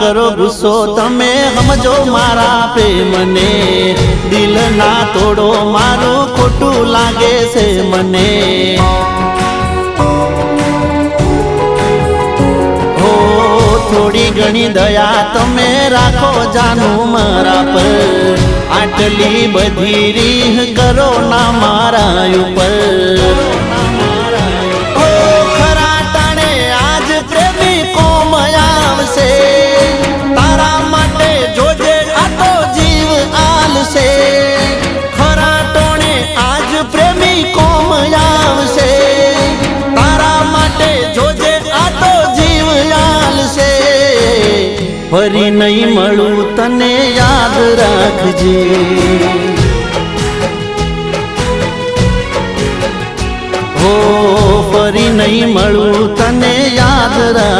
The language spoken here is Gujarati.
કરો ગુસ્સો તમે સમજો મારા પ્રેમને, દિલ ના તોડો મારું ખોટું લાગે છે મને। હો થોડી ઘણી દયા તમે રાખો જાનું મારા પર, આટલી બધી રીહ કરો ના મારા ઉપર। તારા માટે જોજે આ તો જીવ આલશે, ખરા ટોણે આજ પ્રેમી કોમ આવશે। તારા માટે જોજે આ તો જીવ આલશે, ફરી નહીં મળું તને યાદ રાખજે। હો ફરી નહીં મળું તને યાદ રાખ।